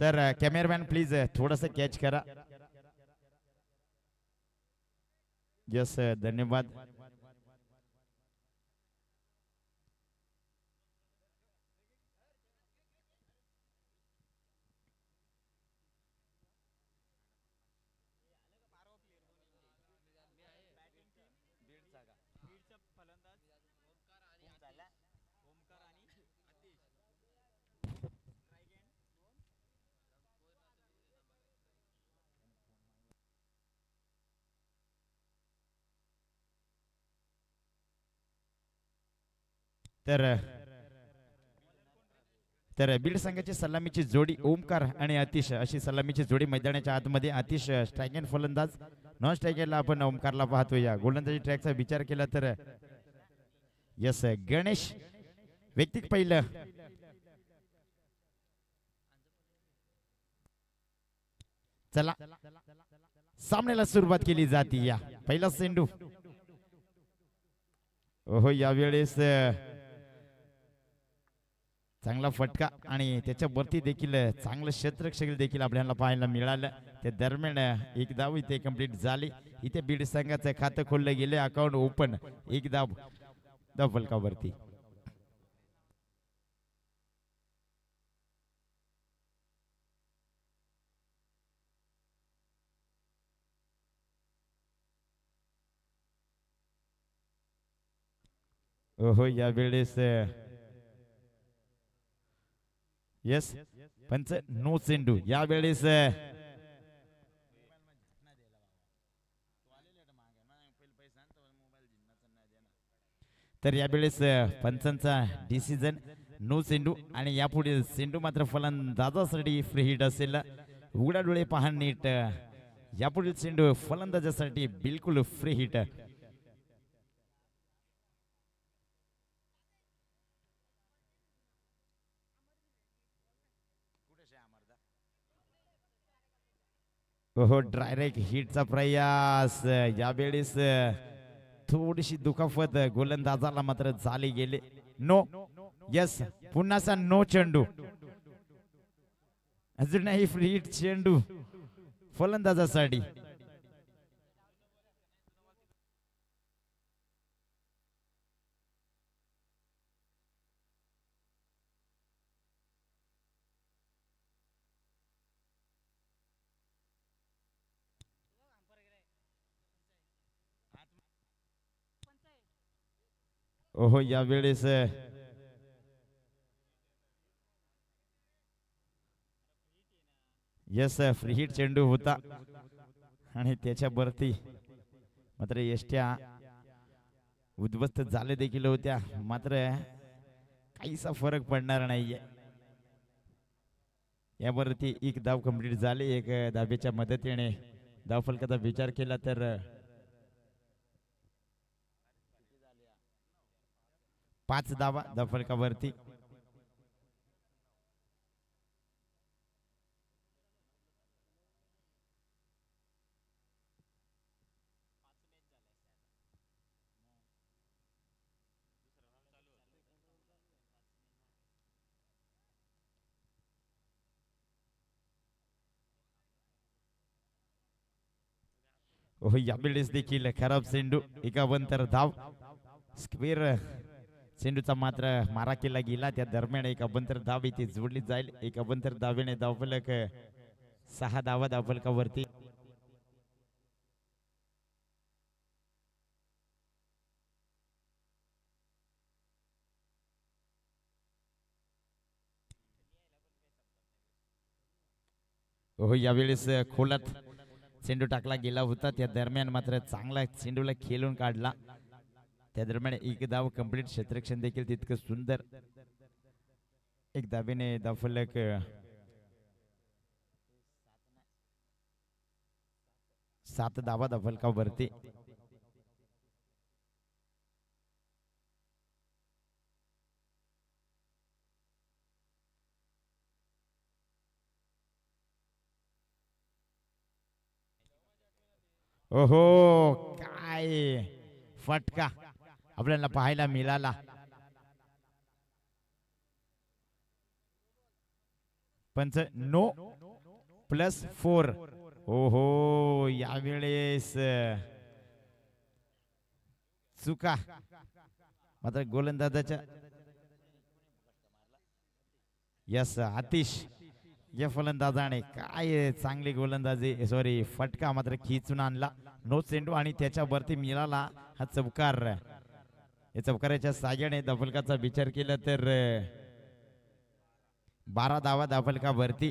तर cameraman please थोडस catch करा. यस धन्यवाद. तर तर बीड संघाची सलामीची जोडी ओमकार आणि अतिश अशी सलामीची जोडी मैदानाच्या आतमध्ये. अतिश स्ट्राईक अँड फलंदाज, नॉन स्ट्रायकरला आपण ओमकारला पाहतो. या गोलंदाजी ट्रॅकचा विचार केला तर यस गणेश व्यक्तिक पहिलं. चला सामन्याला सुरुवात केली जाते. या पहिला सेंडू. ओहो यावेळेस चांगला फटका आणि त्याच्यावरती देखील चांगलं क्षेत्ररक्षक देखील आपल्याला पाहायला मिळालं. त्या दरम्यान एक धाव इथे कंप्लीट झाली. इथे बीड संघाचं खातं खोललं गेले, अकाउंट ओपन. एक धाव फलकावरती. ओहो यावेळेस यस पंच नो चेंडू. यावेळेस तर यावेळेस पंचांचा डिसिजन नो चेंडू आणि यापुढे चेंडू मात्र फलंदाजासाठी फ्री हिट असेल. उघडा डोळे पहा नीट. यापुढील चेंडू फलंदाजासाठी बिलकुल फ्री हिट. हो डायरेक्ट हिटचा प्रयास. यावेळेस थोडीशी दुखापत गोलंदाजाला मात्र झाली गेले. नो. यस पुन्हा नो चेंडू. अजूनही फ्री हिट चेंडू फलंदाजासाठी. ओहो यावेळेस यस फ्री हिट चेंडू होता आणि त्याच्यावरती मात्र एष्ट्या उद्ध्वस्त झाले देखील होत्या. मात्र काहीसा फरक पडणार नाहीये. यावरती एक धाव कंप्लीट झाली. एक धावेच्या मदतीने धाव फलकाचा विचार केला तर 5 धावा धाव फलकावरती. हो यावेळेस देखील खराब चेंडू. 51 धाव. स्क्वेअर चेंडूचा मात्र मारा केला गेला. त्या दरम्यान 51 धाव इथे जोडली जाईल. 51 धावेने धावफलक 6 धावा धावफलकावरती. हो यावेळेस खोलात चेंडू टाकला गेला होता. त्या दरम्यान मात्र चांगला चेंडूला खेळून काढला. त्या दरम्यान एक धाव कंप्लीट. क्षेत्ररक्षण देखील तितकं सुंदर. एक धावेने धावफलक 7 धावा धावफलकावरती. ओहो काय फटका आपल्याला पाहायला मिळाला. पंच नो +4. ओहो यावेळेस चुका मात्र गोलंदाजाच्या यस आतिश या फलंदाजाने काय चांगली गोलंदाजी सॉरी फटका मात्र खिचून आणला. नो चेंडू आणि त्याच्यावरती मिळाला हा चौकार. या चौकाराच्या साहाय्याने धावफलकाचा विचार केला तर 12 धावा धावफलकावरती.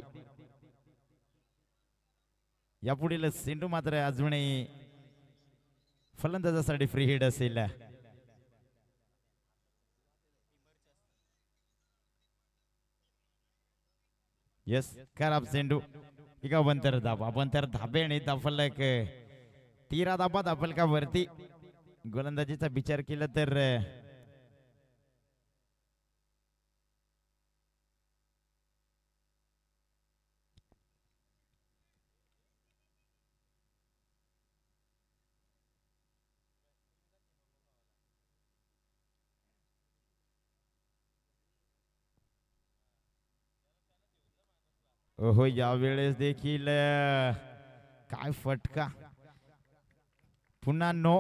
यापुढील चेंडू मात्र अजूनही फलंदाजासाठी फ्री हिट असेल. यस खराब चेंडू 51 धावा 52 धाब्याने धावफलक 13 धावा धावफलकावरती. गोलंदाजीचा विचार केला तर हो यावेळेस देखील काय फटका. पुन्हा नो.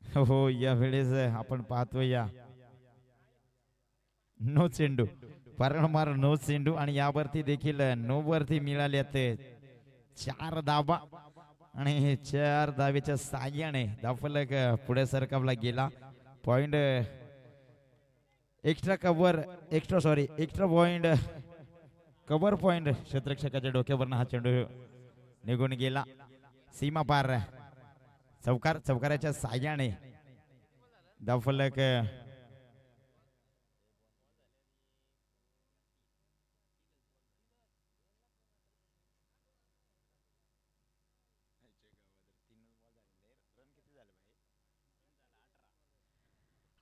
हो यावेळेस आपण पाहतो या नो चेंडू वारंवार नो चेंडू आणि यावरती देखील नो वरती मिळाल्यात 4 धावा आणि 4 धावेच्या साहाय्याने धावफलक पुढे सरकवला गेला. Point extra point cover point क्षेत्ररक्षकाच्या डोक्यावरनं हा चेंडू निघून गेला. सीमा पार चौकाराच्या साहाय्याने धावफलक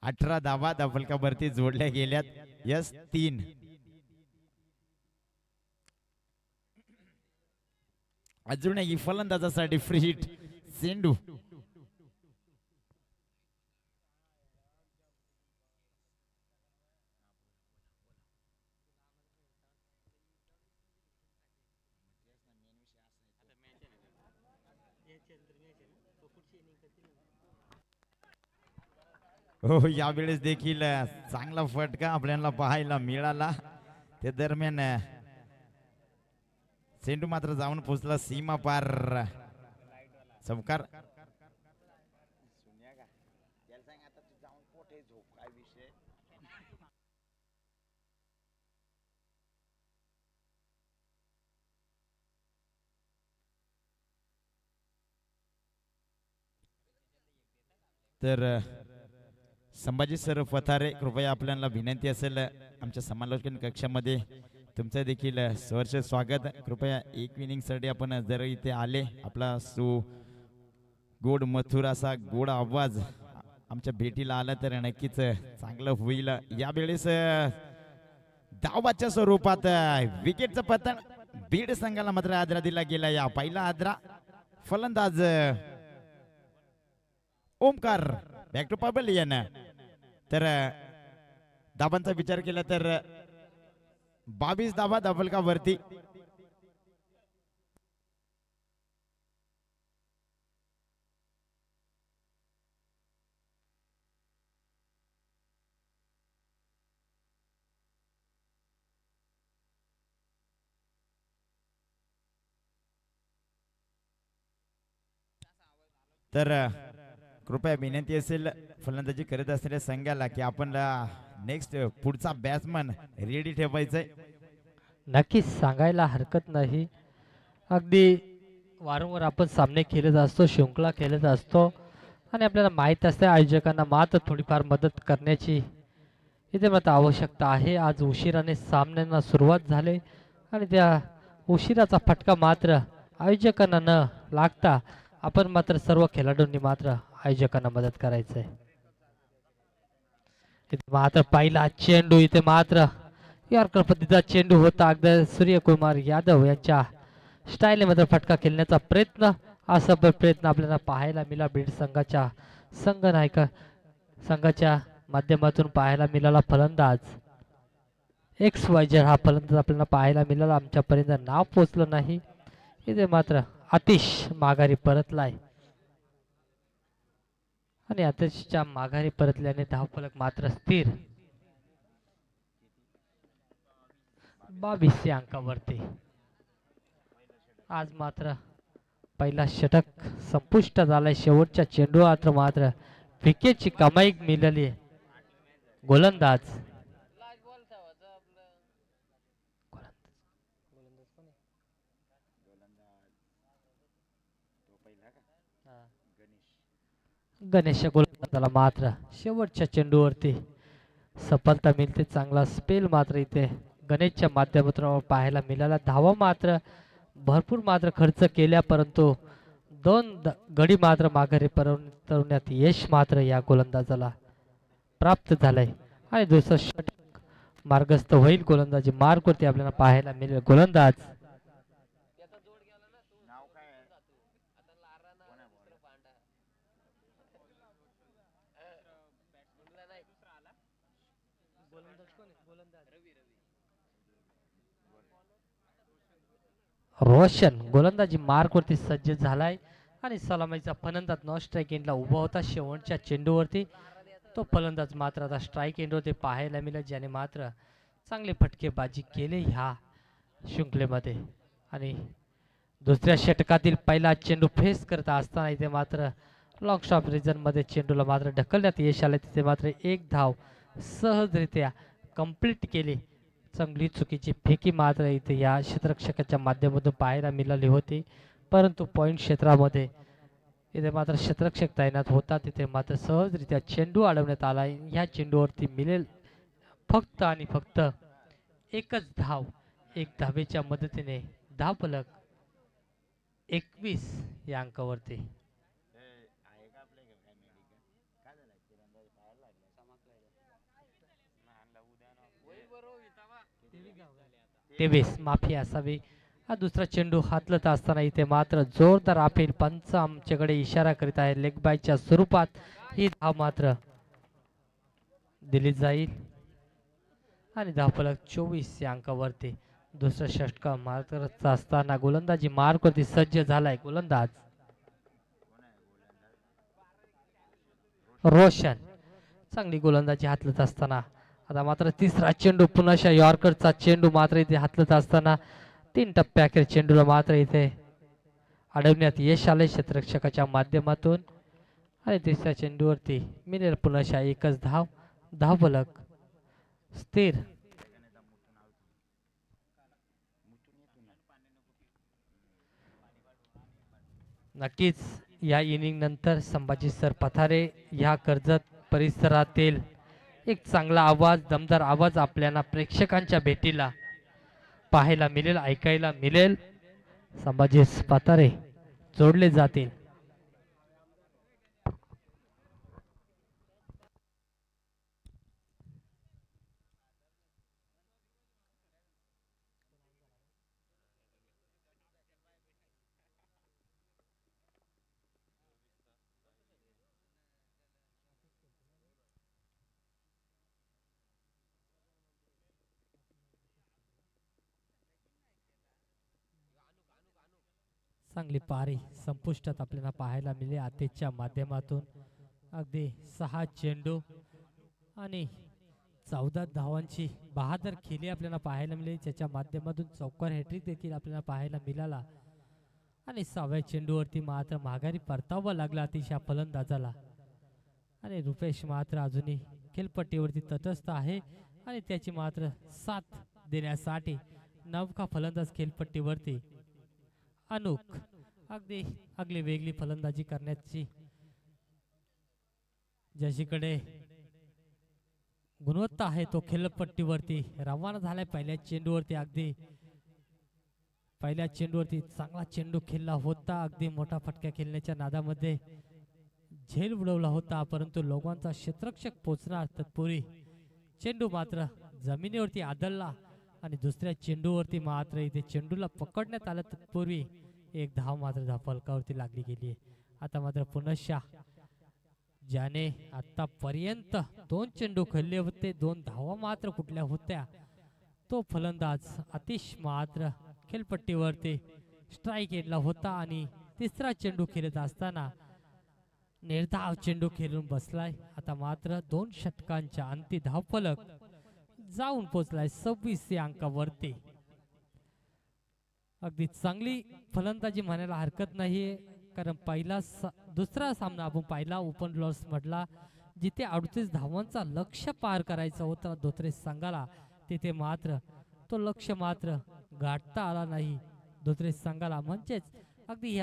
अठरा धावा धावफलकावरती जोडल्या गेल्यात. यस 3. अजूनही फलंदाजासाठी फ्री हिट चेंडू. हो यावेळेस देखील चांगला फटका आपल्याला पाहायला मिळाला. त्या दरम्यान चेंडू मात्र जाऊन पोहोचला सीमा पार. चौकार तर संभाजी सर पथारे कृपया आपल्याला विनंती असेल आमच्या समालोचन कक्षामध्ये तुमचं देखील सहर्ष स्वागत. कृपया एक इनिंगसाठी आपण जर इथे आले आपला गोड मथुर असा गोड आवाज आमच्या भेटीला आला तर नक्कीच चांगलं होईल. यावेळेस धावाच्या स्वरूपात विकेटचं पतन बीड संघाला मात्र आदरा दिला गेला. या पहिला आदरा फलंदाज ओमकार बॅक टू पवेलियन. तर धावांचा विचार केला तर 22 धावा धावफलकावरती. तर कृपया विनंती असेल फलंदाजी करत असलेल्या संघाला की आपण नेक्स्ट पुढचा बॅट्समन रेडी ठेवायचंय. नक्कीच सांगायला हरकत नाही. अगदी वारंवार आपण सामने खेळत असतो, शृंखला खेळत असतो आणि आपल्याला माहीत असते आयोजकांना मात्र थोडीफार मदत करण्याची इथे मात्र आवश्यकता आहे. आज उशिराने सामन्यांना सुरुवात झाली आणि त्या उशिराचा फटका मात्र आयोजकांना न लागता आपण मात्र सर्व खेळाडूंनी मात्र आयोजकांना मदत करायचं आहे. इथे मात्र पहिला चेंडू इथे मात्र यॉर्कर पद्धतीचा चेंडू होता. अगदी सूर्यकुमार यादव यांच्या स्टाईलमध्ये फटका खेळण्याचा प्रयत्न असा प्रयत्न आपल्याला पाहायला मिळाला. बीड संघाच्या संघनायका संघाच्या माध्यमातून पाहायला मिळाला. फलंदाज XYZ हा फलंदाज आपल्याला पाहायला मिळाला, आमच्यापर्यंत नाव पोचलं नाही. इथे मात्र आतिश माघारी परतलाय आणि आतिशच्या माघारी परतल्याने धावफलक मात्र स्थिर 22 या अंकावरती. आज मात्र पहिला षटक संपुष्ट झालाय. शेवटच्या चेंडू मात्र विकेटची कमाई मिळाली. गोलंदाज गणेश गोलंदाजाला मात्र शेवटच्या चेंडूवरती सफलता मिळते. चांगला स्पेल मात्र इथे गणेशच्या माध्यमातून पाहायला मिळाला. धावा मात्र भरपूर मात्र खर्च केल्या, परंतु गडी मात्र माघारी परतवण्यात यश मात्र या गोलंदाजाला प्राप्त झालंय आणि दुसरं षटक मार्गस्थ होईल. गोलंदाजी मार्गवरती आपल्याला पाहायला मिळेल. गोलंदाज रोशन गोलंदाजी मार्गवरती सज्ज झालाय आणि सलामीचा फलंदाज नॉन स्ट्राईक एंडला उभा होता. शेवटच्या चेंडूवरती तो फलंदाज मात्र आता स्ट्राईक एंडवरती पाहायला मिळेल, ज्याने मात्र चांगले फटकेबाजी केले ह्या शृंखलेमध्ये. आणि दुसऱ्या षटकातील पहिला चेंडू फेस करत असताना इथे मात्र लॉंग स्टॉप रिजन मध्ये चेंडूला मात्र ढकलण्यात यश आले. तिथे मात्र एक धाव सहजरित्या कंप्लीट केली. चांगली चुकीची फेकी मात्र इथे या क्षेत्ररक्षकाच्या माध्यमातून पाहायला मिळाली होती, परंतु पॉइंट क्षेत्रामध्ये इथे मात्र क्षेत्ररक्षक तैनात होता. तिथे मात्र सहजरित्या चेंडू अडवण्यात आला. ह्या चेंडूवरती मिळेल फक्त आणि फक्त एकच धाव. एक धावेच्या मदतीने धावफलक 21 या अंकावरती. तेवीस माफी असावी. हा दुसरा चेंडू हातलत असताना इथे मात्र जोरदार अपील पंच आमच्याकडे इशारा करीत आहे. लेग बायच्या स्वरूपात ही धाव मात्र दिली जाईल आणि धावफलक 24 या अंकावरती. दुसरा षटक मारत असताना गोलंदाजी मार्गवरती सज्ज झालाय. गोलंदाज रोशन चांगली गोलंदाजी हातलत असताना आता मात्र तिसरा चेंडू पुन्हा यॉर्करचा चेंडू मात्र इथे हातलत असताना 3 टप्प्याखेर चेंडूला मात्र इथे अडवण्यात यश आले क्षेत्ररक्षकाच्या माध्यमातून आणि तिसऱ्या चेंडूवरती मिळेल पुन्हा एकच धाव. धावफलक स्थिर. नक्कीच या इनिंग नंतर संभाजी सर पथारे ह्या कर्जत परिसरातील एक चांगला आवाज, दमदार आवाज आपल्याला प्रेक्षकांच्या भेटीला पाहायला मिळेल, ऐकायला मिळेल. संभाजी पथारे जोडले जातील. चांगली पारी संपुष्टात आपल्याला पाहायला मिळेल आतेच्या माध्यमातून. अगदी 6 चेंडू आणि 14 धावांची बहादर खेळी आपल्याला पाहायला मिळेल, ज्याच्या माध्यमातून चौकार हॅट्रिक देखील आपल्याला पाहायला मिळाला आणि 6व्या चेंडूवरती मात्र माघारी परतावा लागला अतिशय फलंदाजाला. आणि रुपेश मात्र अजूनही खेळपट्टीवरती तटस्थ आहे आणि त्याची मात्र साथ देण्यासाठी नवका फलंदाज खेळपट्टीवरती अनुक अगदी वेगळी फलंदाजी करण्याची ज्याच्याकडे गुणवत्ता आहे तो खेळपट्टीवरती रवाना झालाय. पहिल्या चेंडूवरती चांगला चेंडू खेळला होता. अगदी मोठा फटका खेळण्याच्या नादामध्ये झेल उडवला होता, परंतु लोकांचा क्षेत्ररक्षक पोहोचणार तत्पूर्वी चेंडू मात्र जमिनीवरती आदळला आणि दुसऱ्या चेंडूवरती मात्र इथे चेंडूला पकडण्यात आलं तत्पूर्वी एक धाव मात्र धावफलकावरती लागली गेली. आता मात्र पुनश्च ज्याने आतापर्यंत 2 चेंडू खेळले होते, 2 धावा मात्र कुठल्या होत्या, तो फलंदाज आतिश मात्र खेळपट्टीवरती स्ट्राईक एंडला होता आणि तिसरा चेंडू खेळत असताना निर्धाव चेंडू खेळून बसलाय. आता मात्र 2 षटकांच्या अंती धावफलक जाऊन पोचलाय 26 या अंकावरती. अगदी चांगली फलंदाजी म्हणायला हरकत नाहीये, कारण दुसरा सामना आपण पाहिला ओपन ब्लॉर्स मधला, जिथे 38 धावांचा लक्ष्य पार करायचा होता धोत्रे संघाला, तिथे मात्र तो लक्ष्य मात्र गाठता आला नाही धोत्रे संघाला. म्हणजेच अगदी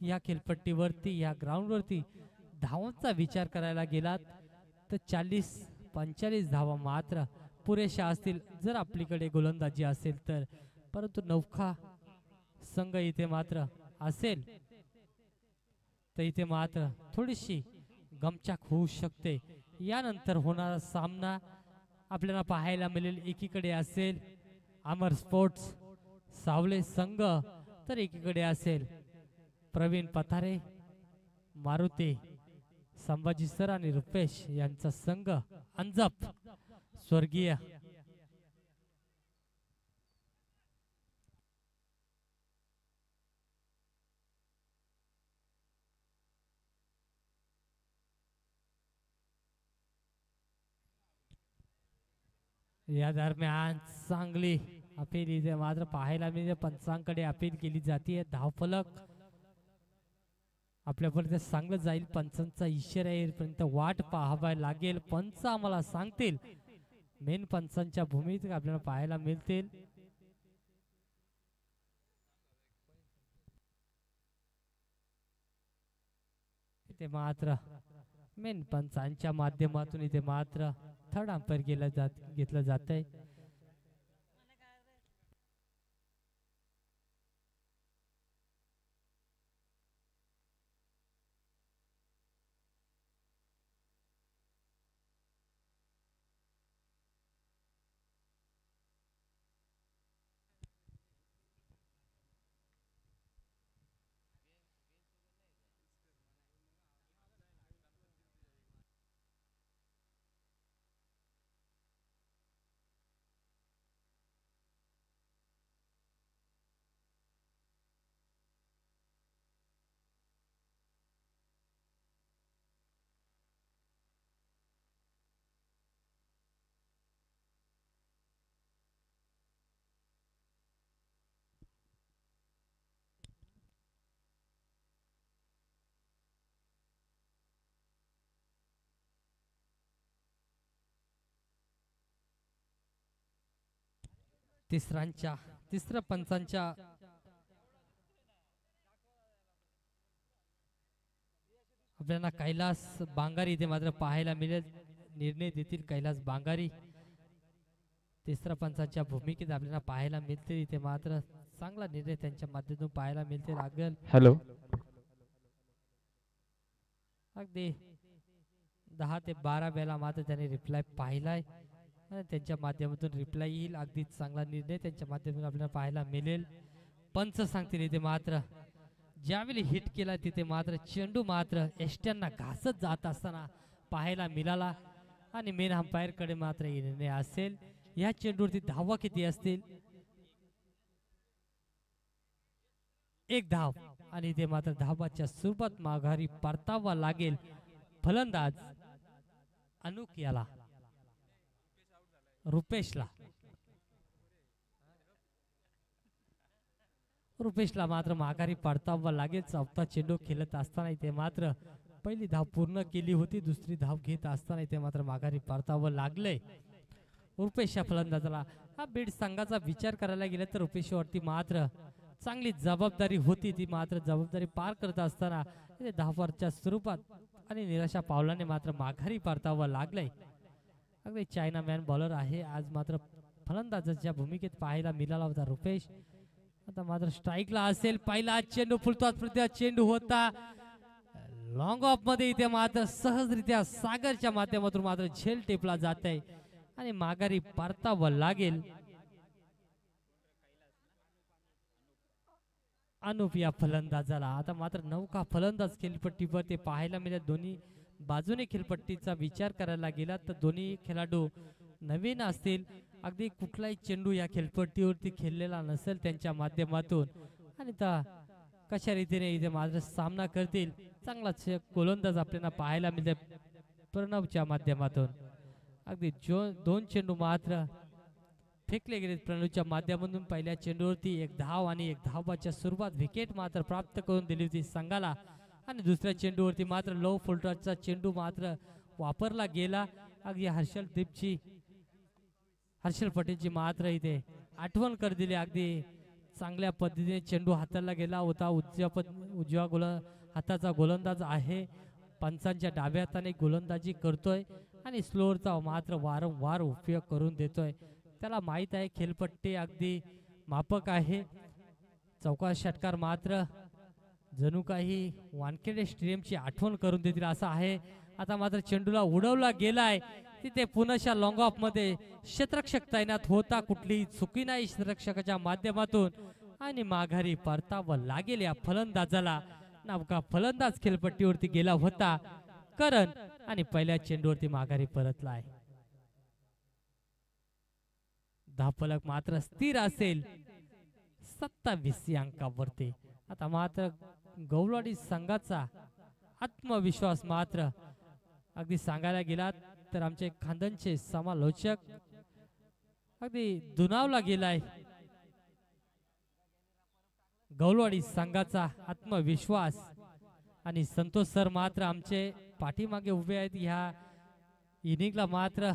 या खेळपट्टीवरती या ग्राउंडवरती धावांचा विचार करायला गेलात तर 40-45 धावा मात्र पुरेशा असतील जर आपलीकडे गोलंदाजी असेल तर. परंतु नौखा संघ इथे मात्र असेल तर इथे मात्र थोडीशी गमचाक होऊ शकते. यानंतर होणारा सामना आपल्याला पाहायला मिळेल. एकीकडे असेल अमर स्पोर्ट्स सावले संघ, तर एकीकडे असेल प्रवीण पथारे मारुती संभाजी सर आणि रुपेश यांचा संघ अंजप स्वर्गीय या दरम्यान चांगली अपील इथे मात्र पाहायला मिळते. पंचांकडे अपील केली जाते. धावफलक आपल्यापर्यंत चांगलं जाईल. पंचांचा इशारा येईपर्यंत वाट पाहावी लागेल. पंच आम्हाला सांगतील, मेन पंचांच्या भूमीत आपल्याला पाहायला मिळतील. इथे मात्र मेन पंचांच्या माध्यमातून इथे मात्र थर्ड अंपायर घेतलं जात आहे. तिसऱ्या पंचांच्या आपल्याला कैलास बांगारी इथे मात्र पाहायला मिळेल. निर्णय देतील कैलास बांगारी. तिसऱ्या पंचांच्या भूमिकेत आपल्याला पाहायला मिळते. इथे मात्र चांगला निर्णय त्यांच्या माध्यमातून पाहायला मिळते. लागेल हॅलो अगदी 10 ते 12 वेळा मात्र त्याने रिप्लाय पाहिलाय आणि त्यांच्या माध्यमातून रिप्लाय येईल. अगदी चांगला निर्णय त्यांच्या माध्यमातून आपल्याला पाहायला मिळेल. पंच सांगतील इथे मात्र ज्यावेळी हिट केला तिथे मात्र चेंडू मात्र एष्ट्यांना घासत जात असताना पाहायला मिळाला आणि मेन अंपायर कडे मात्र निर्णय असेल. या चेंडूवरती धावा किती असतील? 1 धाव आणि इथे मात्र धावाच्या स्वरूपात माघारी परतावा लागेल फलंदाज अनुक याला रुपेशला मात्र माघारी परतावा लागेल. चौथा चेंडू खेळत असताना इथे मात्र पहिली धाव पूर्ण केली होती. दुसरी धाव घेत असताना इथे मात्र माघारी परतावा लागले रुपेश या फलंदाजाला. हा बीड संघाचा विचार करायला गेला तर रुपेशवरती मात्र चांगली जबाबदारी होती. ती मात्र जबाबदारी पार करत असताना धावाच्या स्वरूपात आणि निराशा पावलाने मात्र माघारी परतावा लागले. अगदी चायना मॅन बॉलर आहे आज. मात्र फलंदाजाच्या भूमिकेत पाहायला मिळाला होता रुपेश. आता मात्र स्ट्राईकला असेल. पहिला चेंडू फुलतो चेंडू होता लॉंग ऑफ मध्ये. इथे मात्र सहजरित्या सागरच्या माध्यमातून मात्र झेल टेपला जात आहे आणि माघारी परतावा लागेल अनुप या फलंदाजाला. आता मात्र नौका फलंदाज खेळपट्टीवर ते पाहायला मिळत. दोन्ही बाजूने खेळपट्टीचा विचार करायला गेला तर दोन्ही खेळाडू नवीन असतील अगदी कुठलाही चेंडू या खेळपट्टीवरती खेळलेला नसेल त्यांच्या माध्यमातून आणि कशा रीतीने इथे मात्र सामना करतील चांगलाच गोलंदाज आपल्याला पाहायला मिळते प्रणवच्या माध्यमातून. अगदी दोन चेंडू मात्र फेकले गेलेत प्रणवच्या माध्यमातून. पहिल्या चेंडूवरती एक धाव आणि एक धावाच्या सुरुवात विकेट मात्र प्राप्त करून दिली होती संघाला आणि दुसऱ्या चेंडूवरती मात्र लो फुलटॉसचा चेंडू मात्र वापरला गेला. अगदी हर्षल पटेलची मात्र इथे आठवण कर दिली. अगदी चांगल्या पद्धतीने चेंडू हाताला गेला होता. उजव्या हाताचा गोलंदाज आहे, पंचांच्या डाव्या हाताने गोलंदाजी करतोय आणि स्लोअरचा मात्र वारंवार उपयोग करून देतोय. त्याला माहित आहे खेळपट्टी अगदी मापक आहे. चौका षटकार मात्र जणू काही वानखेडे स्टेडियमची आठवण करून देतील असं आहे. आता मात्र चेंडूला उडवला गेलाय तिथे पुनशा लॉंग ऑफ मध्ये क्षेत्ररक्षक तैनात होता. कुठलीही चुकी नाही क्षेत्ररक्षकाच्या माध्यमातून आणि माघारी परतावं लागेल या फलंदाजाला. नवका फलंदाज खेळपट्टीवरती गेला होता करण आणि पहिल्या चेंडूवरती माघारी परतलाय. धावफलक मात्र स्थिर असेल 27 अंकावरती. आता मात्र गौलवाडी संघाचा आत्मविश्वास मात्र अगदी सांगायला गेला तर आमचे खानदानचे समालोचक अगदी दुनावला गेलाय. गौलवाडी संघाचा आत्मविश्वास आणि संतोष सर मात्र आमचे पाठीमागे उभे आहेत. ह्या इनिंगला मात्र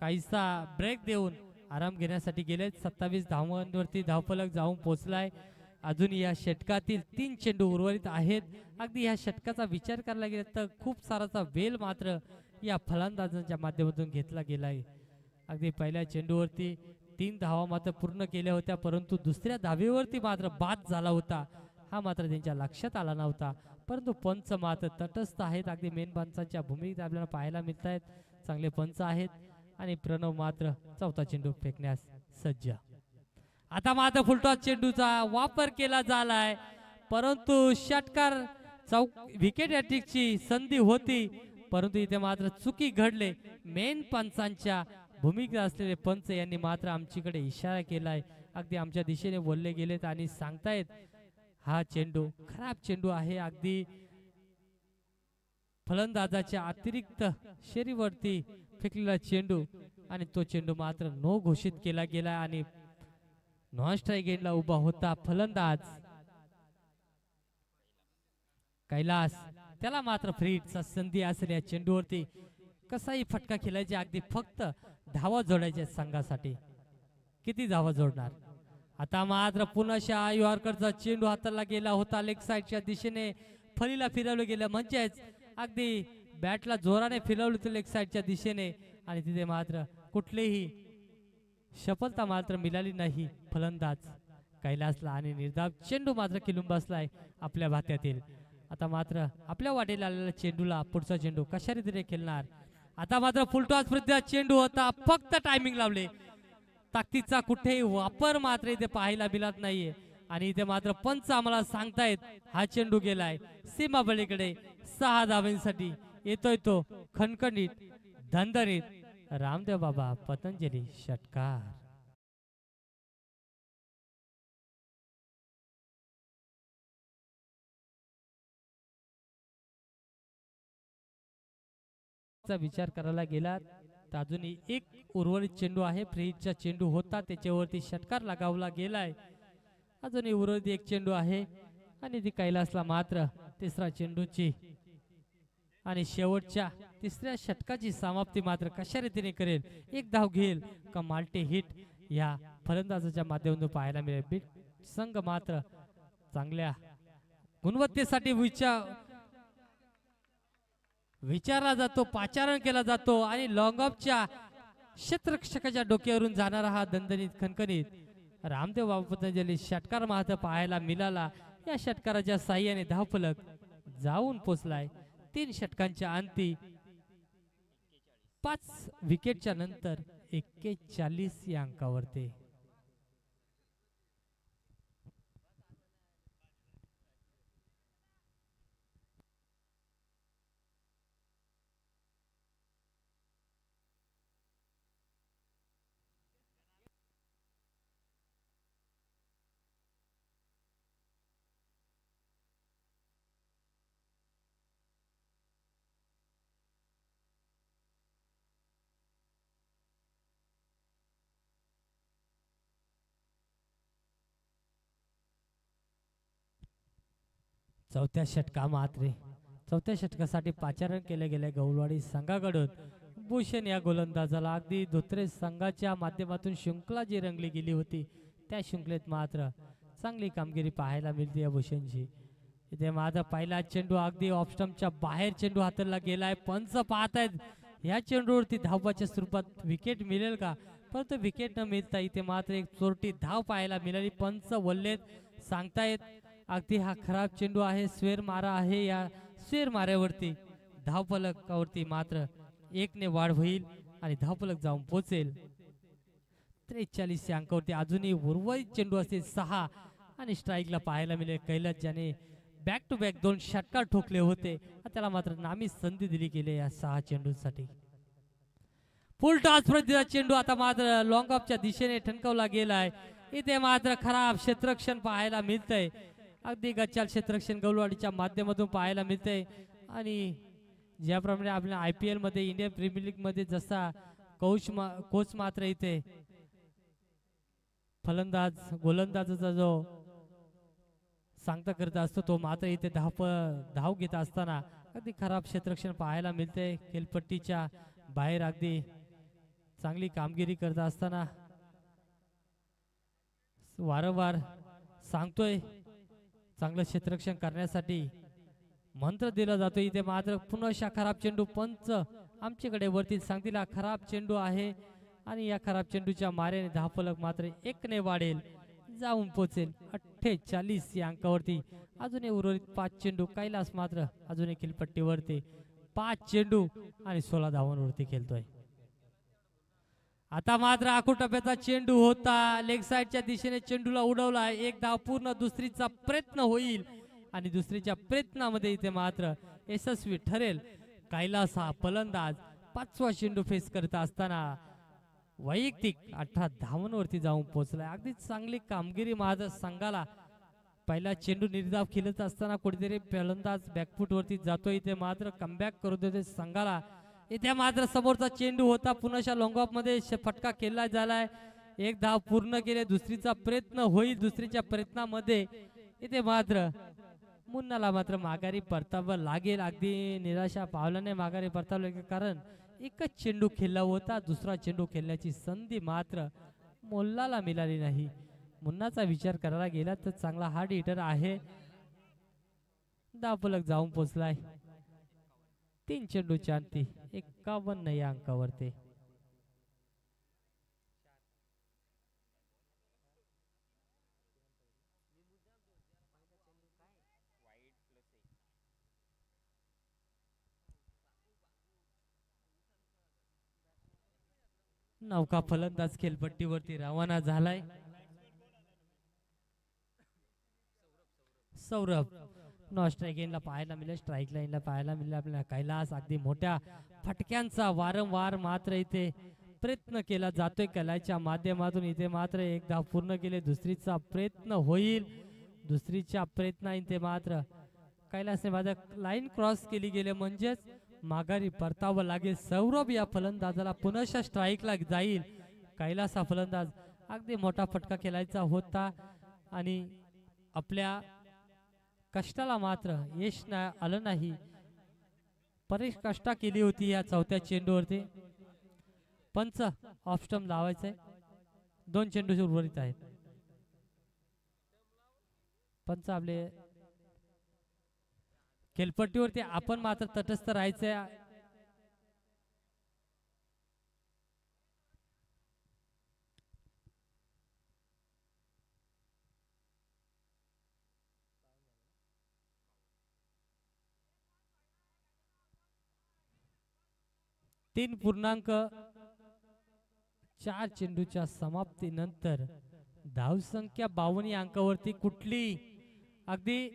काहीसा ब्रेक देऊन आराम घेण्यासाठी गेले. 27 धावांवरती धावफलक जाऊन पोहोचलाय. अजून या षटकातील 3 चेंडू उर्वरित आहेत. अगदी या षटकाचा विचार करायला गेला तर खूप साराचा वेल मात्र या फलंदाजांच्या माध्यमातून घेतला गेलाय. अगदी पहिल्या चेंडूवरती 3 धावा मात्र पूर्ण केल्या होत्या, परंतु दुसऱ्या धावेवरती मात्र बाद झाला होता. हा मात्र त्यांच्या लक्षात आला नव्हता, परंतु पंच मात्र तटस्थ आहेत. अगदी मेन पंचांच्या भूमिकेत आपल्याला पाहायला मिळत आहेत. चांगले पंच आहेत आणि प्रणव मात्र चौथा चेंडू फेकण्यास सज्ज. आता मात्र फुलटॉस चेंडूचा वापर केला झालाय, परंतु षटकार विकेट हॅट्रिकची संधी होती, परंतु इथे मात्र चुकी घडले. मेन पंचांच्या भूमिकेत असलेले पंच यांनी मात्र आमच्याकडे इशारा केलाय. अगदी आमच्या दिशेने बोलले गेलेत आणि सांगतायत हा चेंडू खराब चेंडू आहे. अगदी फलंदाजाच्या अतिरिक्त शरीरवरती फेकलेला चेंडू आणि तो चेंडू मात्र नो घोषित केला गेला आणि नॉन स्ट्राईक एंडला उभा होता फलंदाज कैलास. त्याला मात्र फ्रीडचा संधी असेल. या चेंडूवरती कसाही फटका खेळायचे, अगदी फक्त धावा जोडायच्या संघासाठी. किती धावा जोडणार. आता मात्र पुन्हा युआरकरचा चेंडू हाताला गेला होता. लेग साइडच्या दिशेने फलीला फिरवलं गेलं, म्हणजेच अगदी बॅटला जोराने फिरवलं होतं लेग साइडच्या दिशेने आणि तिथे मात्र कुठलीही सफलता मात्र मिळाली नाही फलंदाज कैलासला आणि निर्धाव चेंडू मात्र खेळून बसलाय आपल्या भात्यातील. आता मात्र आपल्या वाटेला आलेल्या चेंडूला पुढचा चेंडू कशा रीतीने खेळणार. आता मात्र फुलटॉस प्रति चेंडू होता, फक्त टायमिंग लावले. ताकदीचा कुठेही वापर मात्र इथे पाहायला मिळत नाहीये आणि इथे मात्र पंच आम्हाला सांगतायत हा चेंडू गेलाय सीमाबलीकडे. 6 धावांसाठी येतोय तो खणखणीत धंदरीत रामदेव बाबा पतंजली षटकार. विचार करायला गेला तर अजूनही एक उर्वरित चेंडू आहे. फ्रीजचा चेंडू होता, त्याच्यावरती षटकार लगावला गेलाय. अजूनही उर्वरित एक चेंडू आहे आणि ती कैलासला मात्र तिसरा चेंडूची आणि शेवटच्या तिसऱ्या षटकाची समाप्ती मात्र कशा रीतीने करेल. एक धाव घेईल का माल्टी हिट या फलंदाजाच्या माध्यमातून पाहायला मिळेल. बीट संघ मात्र चांगल्या गुणवत्तेसाठी विचारला जातो, पाचारण केला जातो आणि लॉंग ऑफच्या क्षेत्ररक्षकाच्या डोक्यावरून जाणारा हा दणदणीत खणखणीत रामदेव बाबा पतंजली षटकार मात्र पाहायला मिळाला. या षटकाराच्या साह्याने धावफलक जाऊन पोचलाय 3 षटकांच्या अंती. 5 विकेटच्या नंतर 41 या अंकावरती. चौथ्या षटका मात्रे चौथ्या षटकासाठी पाचारण केले गेले गौलवाडी संघाकडून भूषण या गोलंदाजाला अगदी धोत्रे संघाच्या माध्यमातून शृंखला जी रंगली गेली होती त्या शृंखलेत मात्र चांगली कामगिरी पाहायला मिळते या भूषणची. इथे माझा पहिला चेंडू अगदी ऑफस्टम्पच्या बाहेर चेंडू हाताला गेलाय. पंच पाहत आहेत ह्या चेंडूवरती धावबाच्या स्वरूपात विकेट मिळेल का, परंतु विकेट न मिळता इथे मात्र एक चोरटी धाव पाहायला मिळाली. पंच वल्लेत सांगतायत अगदी हा खराब चेंडू आहे, स्वेर मारा आहे. या स्वेर माऱ्यावरती धावफलकावरती मात्र 1 ने वाढ होईल आणि धावफलक जाऊन पोहोचेल 43 या अंकावरती. अजूनही उर्वरित चेंडू असतील 6 आणि स्ट्राईकला पाहायला मिळेल कैलास ज्याने बॅक टू बॅक 2 षटकार ठोकले होते, त्याला मात्र नामी संधी दिली गेली या 6 चेंडूंसाठी. फुल टॉस प्रतिचा चेंडू आता मात्र लॉंग ऑफच्या दिशेने ठणकावला गेलाय. इथे मात्र खराब क्षेत्ररक्षण पाहायला मिळतंय. अगदी गच्चाल क्षेत्ररक्षण गौलवाडीच्या माध्यमातून पाहायला मिळतंय. आणि ज्याप्रमाणे आपल्या IPL मध्ये इंडियन प्रीमियर लीग मध्ये जसा कोच मात्र इथे फलंदाज गोलंदाजाचा जो सांगता करत असतो तो मात्र इथे धाव घेत असताना अगदी खराब क्षेत्ररक्षण पाहायला मिळते. खेळपट्टीच्या बाहेर अगदी चांगली कामगिरी करत असताना वारंवार सांगतोय चांगलं क्षेत्ररक्षण करण्यासाठी मंत्र दिला जातो. इथे मात्र पुन्हा खराब चेंडू. पंच आमच्याकडे वरती सांगतील हा खराब चेंडू आहे आणि या खराब चेंडूच्या माऱ्याने धावफलक मात्र 1 ने वाढेल, जाऊन पोहोचेल 48 या अंकावरती. अजूनही उर्वरित 5 चेंडू. कैलास मात्र अजूनही खेळपट्टीवरती 5 चेंडू आणि 16 धावांवरती खेळतोय. आता मात्र आखूड टप्प्याचा चेंडू होता, लेग साइडच्या दिशेने चेंडूला उडवला. 1 धाव पूर्ण. दुसरीचा प्रयत्न होईल आणि दुसरीच्या प्रयत्नामध्ये इथे मात्र यशस्वी ठरेल कैलास हा फलंदाज. 5वा चेंडू फेस करत असताना वैयक्तिक 18 धावांवरती जाऊन पोहोचलाय. अगदी चांगली कामगिरी माझा संघाला. पहिला चेंडू निर्धाव खेळत असताना कुठेतरी फलंदाज बॅकफूट वरती जातोय. इथे मात्र कमबॅक करू देते संघाला. इथे मात्र समोरचा चेंडू होता, पुन्हा लॉंग ऑफ मध्ये फटका केला झालाय. 1 धाव पूर्ण केले. दुसरीचा प्रयत्न होईल. दुसरीच्या प्रयत्नामध्ये इथे मात्र मुन्नाला मात्र माघारी परतावं लागेल. अगदी निराशा पावलाने माघारी परतावं लागेल, कारण एकच चेंडू खेळला होता. दुसरा चेंडू खेळण्याची संधी मात्र मोल्लाला मिळाली नाही. मुन्नाचा विचार करायला गेला तर चांगला हार्ड हिटर आहे. धावफलक जाऊन पोचलाय 3 चेंडूच्या अंती 51 या अंकावरती. नौका फलंदाज खेळपट्टीवरती रवाना झालाय. सौरभ नो स्ट्राईक लाईनला पाहायला मिळेल. स्ट्राईक लाईनला पाहायला मिळेल आपल्याला कैलास. अगदी मोठ्या फटक्यांचा वारंवार मात्र इथे प्रयत्न केला जातोय कैलासच्या माध्यमातून. इथे मात्र 1 धाव पूर्ण केले. दुसरीचा प्रयत्न होईल. दुसरीच्या प्रयत्न इथे मात्र कैलासने माझा लाईन क्रॉस केली गेले, म्हणजेच माघारी परतावं लागेल. सौरभ या फलंदाजाला पुन्हा स्ट्राईकला जाईल. कैलास हा फलंदाज अगदी मोठा फटका खेळायचा होता आणि आपल्या कष्टाला मात्र यश आलं नाही. बरीच कष्ट केली होती या 4थ्या चेंडूवरती. पंच ऑफ स्टंप लावायचंय. 2 चेंडू उर्वरित आहेत. पंच आपले खेळपट्टीवरती आपण मात्र तटस्थ राहायचंय. तीन 4 चेंडूच्या समाप्तीनंतर धावसंख्या 52 या अंकावरती. कुठली अगदी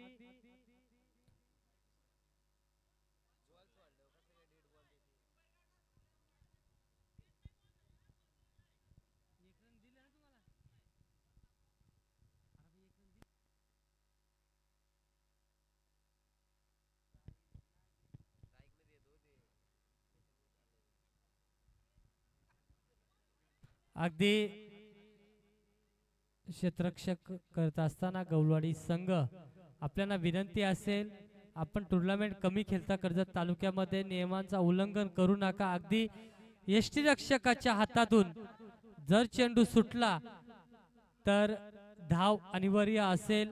अगदी क्षेत्ररक्षक करत असताना गौलवाडी संघ आपल्याला विनंती असेल, आपण टुर्नामेंट कमी खेळता कर्जत तालुक्यामध्ये नियमांचा उल्लंघन करू नका. अगदी यष्टीरक्षकाच्या हातातून जर चेंडू सुटला तर धाव अनिवार्य असेल.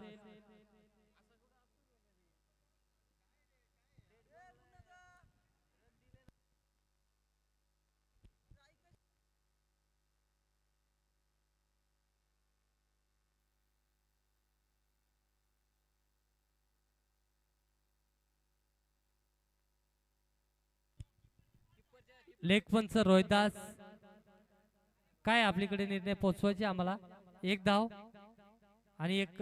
लेग पंच रोहिदास, काय आपल्याकडे निर्णय पोहोचवायचे आम्हाला? एक धाव आणि एक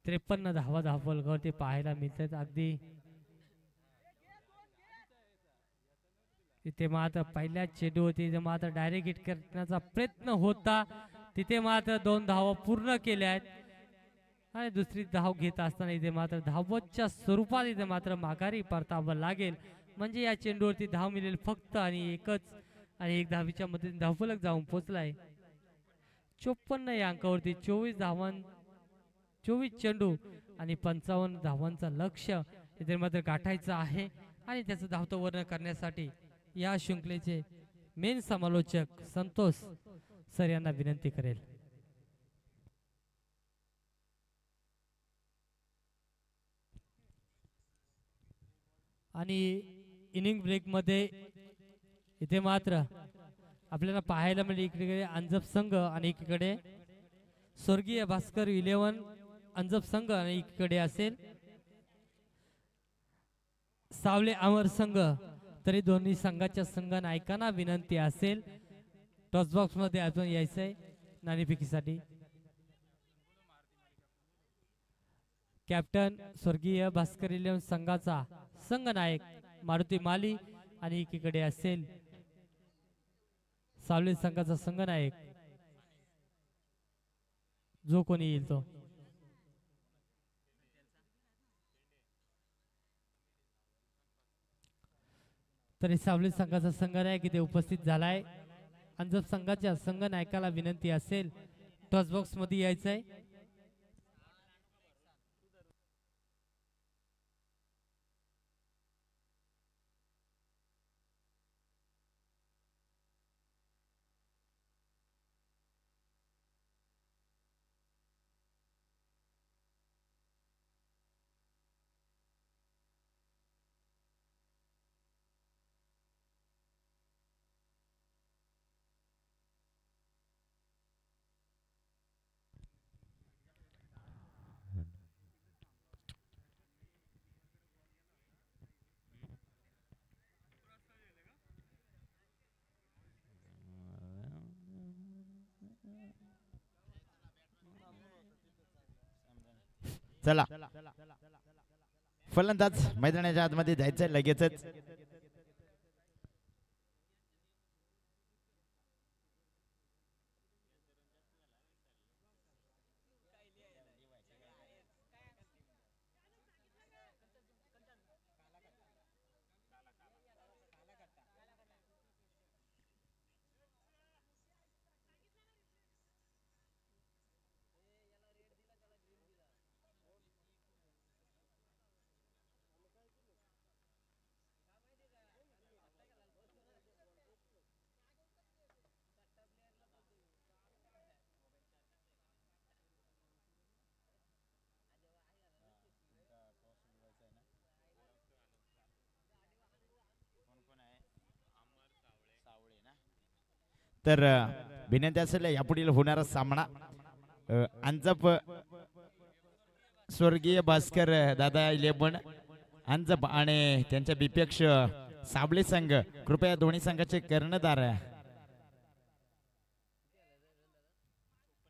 53 धावा धावफलकावरती पाहायला मिळतात. अगदी तिथे मात्र पहिल्या चेंडूवरती मात्र डायरेक्ट हिट करण्याचा प्रयत्न होता, तिथे मात्र 2 धावा पूर्ण केल्या आहेत आणि दुसरी धाव घेत असताना इथे मात्र धावच्या स्वरूपात इथे मात्र माघारी परतावं लागेल. म्हणजे या चेंडूवरती धाव मिळेल फक्त आणि एकच, आणि एक धावीच्या मदतीने धावफलक जाऊन पोहोचलाय. 54 या अंकावरती 24 चेंडू आणि 55 धावांचा लक्ष्य इथे मात्र गाठायचं आहे. आणि त्याचं धावतं वर्णन करण्यासाठी या शृंखलेचे मेन समालोचक संतोष सर यांना विनंती करेल. आणि इनिंग ब्रेक मध्ये इथे मात्र आपल्याला पाहायला मिळेल इकडे अंजप संघ आणि एकीकडे स्वर्गीय भास्कर 11 अंजप संघ आणि एकीकडे असेल सावले अमर संघ. तरी दोन्ही संघाच्या संघ नायकांना विनंती असेल टॉस बॉक्स मध्ये अजून यायचंय नाणेफेकीसाठी. कॅप्टन स्वर्गीय भास्कर 11 संघाचा संघ नायक मारुती माली आणि एकीकडे असेल सावले संघाचा संघ नायक जो कोणी येईल तो. तरी सावली संघाचा संघ नायक इथे उपस्थित झालाय. अंजप संघाच्या संघ नायकाला विनंती असेल टॉस बॉक्स मध्ये यायचंय. चला फलंदाज मैदानाच्या आतमध्ये जायचंय लगेचच. तर विनंती असेल यापुढील होणारा सामना अंजप स्वर्गीय भास्कर दादा 11 अंजप आणि त्यांच्या विपेक्ष साबळे संघ कृपया दोन्ही संघाचे कर्णधार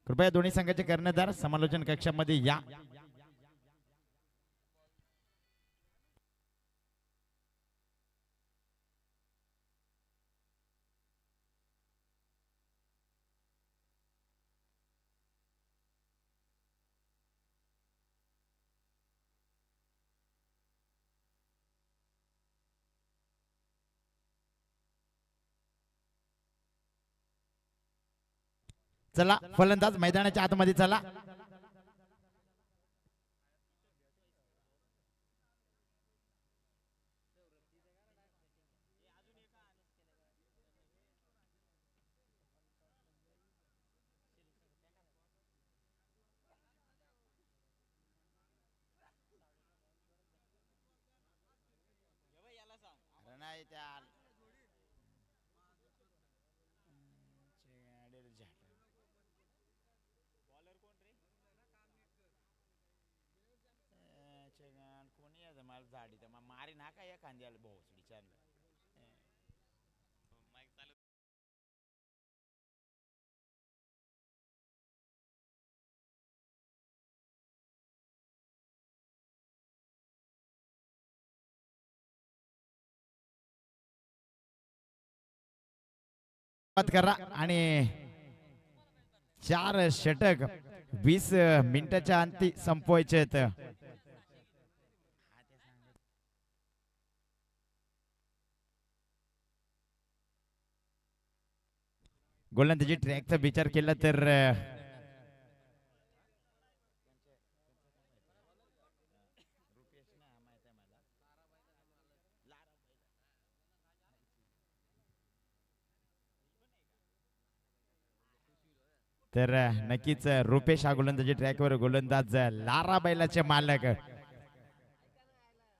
कृपया दोन्ही संघाचे कर्णधार समालोचन कक्षामध्ये या. चला फलंदाज मैदानाच्या आतमध्ये चला. झाडी तर मारी ना काय कांद्याला भोसडी चाललं. करा आणि 4 षटक 20 मिनिटाच्या अंती संपवायचे आहेत. गोलंदाजी ट्रॅकचा विचार केला तर नक्कीच रुपेश हा गोलंदाजी ट्रॅकवर गोलंदाज लारा बैलाचे मालक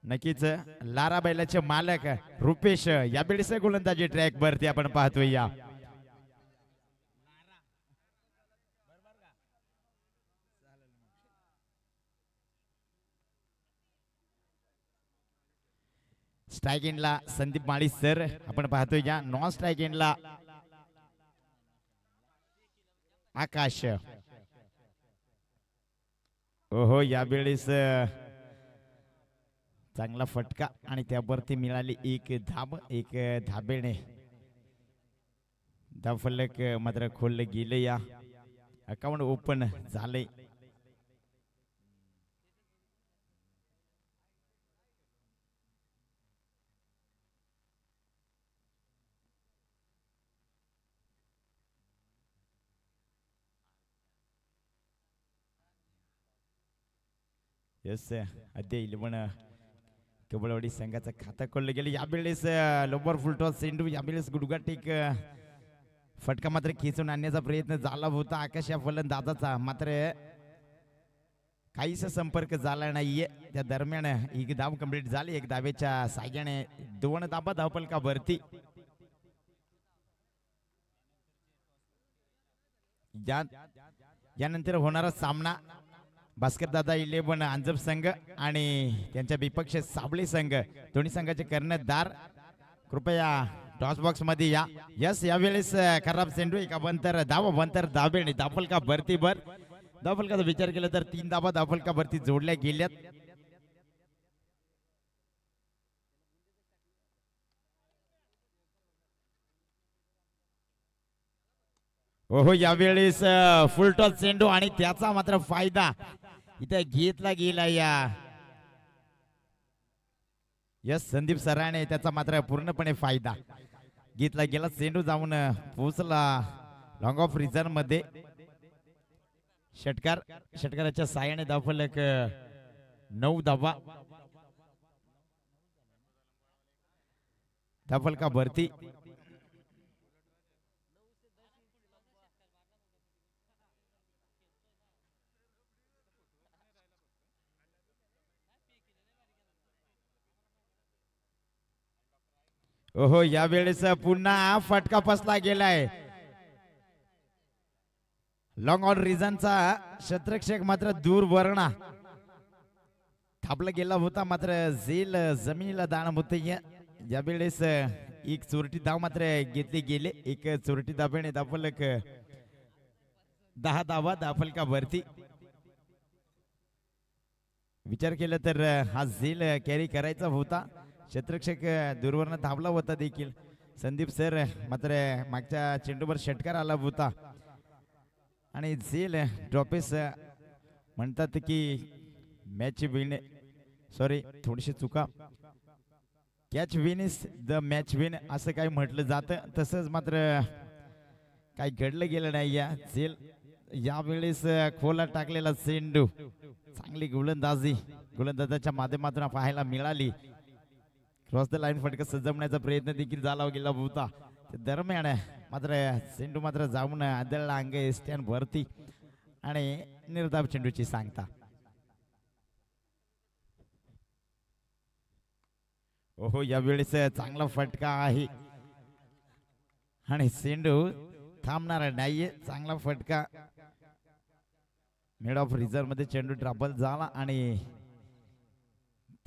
नक्कीच लारा बैलाचे मालक रुपेश या वेळेस गोलंदाजी ट्रॅक वरती आपण पाहतोय. या स्ट्राइक एंडला संदीप माळी सर आपण पाहतोय. या नॉन स्ट्राइक एंडला आकाश. ओहो यावेळेस चांगला फटका आणि त्यावरती मिळाली एक धाब. एक धाबेने धावफलक मात्र खोललं गेलं. या अकाउंट ओपन झाले. यस अद्या 11 कबळवाडी संघाचं खातं खोललं गेलं. यावेळेस लोबर फुलटॉस सेंडू यावेळेस गुडघाटेक फटका मात्र खेचून आणण्याचा प्रयत्न झाला होता आकाश या फलंदाजाचा. मात्र काहीच संपर्क झाला नाहीये. त्या दरम्यान एक धाव कंप्लीट झाली. एक धावेच्या साह्याने 2 धाबा धावफलकावरती. यानंतर होणारा सामना भास्कर दादा 11 अंजप संघ आणि त्यांच्या विपक्ष साबळे संघ दोन्ही संघाचे कर्णधार कृपया टॉस बॉक्स मध्ये या. यस यावेळेस खराब सेंडू एका बंतर धाव बंतर धाबेने धावफलका भरती भर. धावफलकाचा विचार केला तर 3 धाबा धावफलका भरती जोडल्या गेल्यात. ओहो यावेळेस फुलटॉस चेंडू आणि त्याचा मात्र फायदा इथे घेतला गेला. या यस संदीप सराने त्याचा मात्र पूर्णपणे फायदा घेतला गेला. चेंडू जाऊन पोहोचला लॉंग ऑफ रिझर्व मध्ये. षटकाराच्या साह्याने धावफलक 9 धावा धावफलका भरती. ओहो यावेळेस पुन्हा फटका फसला गेलाय. लॉंग ऑन रिझनचा शत्रक्षक मात्र दूर वर्णा थापला गेला होता मात्र झेल जमिनीला दाण होते यावेळेस एक चोरटी धाव मात्र घेतली गेले एक चोरटी धाब्याने दाफलक 10 धावा दाफलकावरती विचार केला तर हा झेल कॅरी करायचा होता क्षेत्ररक्षक दूरवरनं धावला होता देखील संदीप सर मात्र मागच्या चेंडूवर षटकार आला होता आणि झेल ड्रॉपेस म्हणतात की मॅच विन सॉरी थोडीशी चुका catch win is the match win असं काही म्हटलं जातं तसंच मात्र काही घडलं गेलं नाही या झेल यावेळेस खोला टाकलेला चेंडू चांगली गोलंदाजाच्या माध्यमातून पाहायला मिळाली क्रॉस द लाईन फटका सजवण्याचा प्रयत्न देखील झाला गेला होता दरम्यान मात्र चेंडू मात्र जाऊन आदळला अंग स्टँड वरती आणि निर्धाव चेंडूची सांगता ओहो यावेळेस चांगला फटका आहे आणि चेंडू थांबणार नाहीये चांगला फटका मिड ऑफ रिझर्व मध्ये चेंडू ड्रॉबल झाला आणि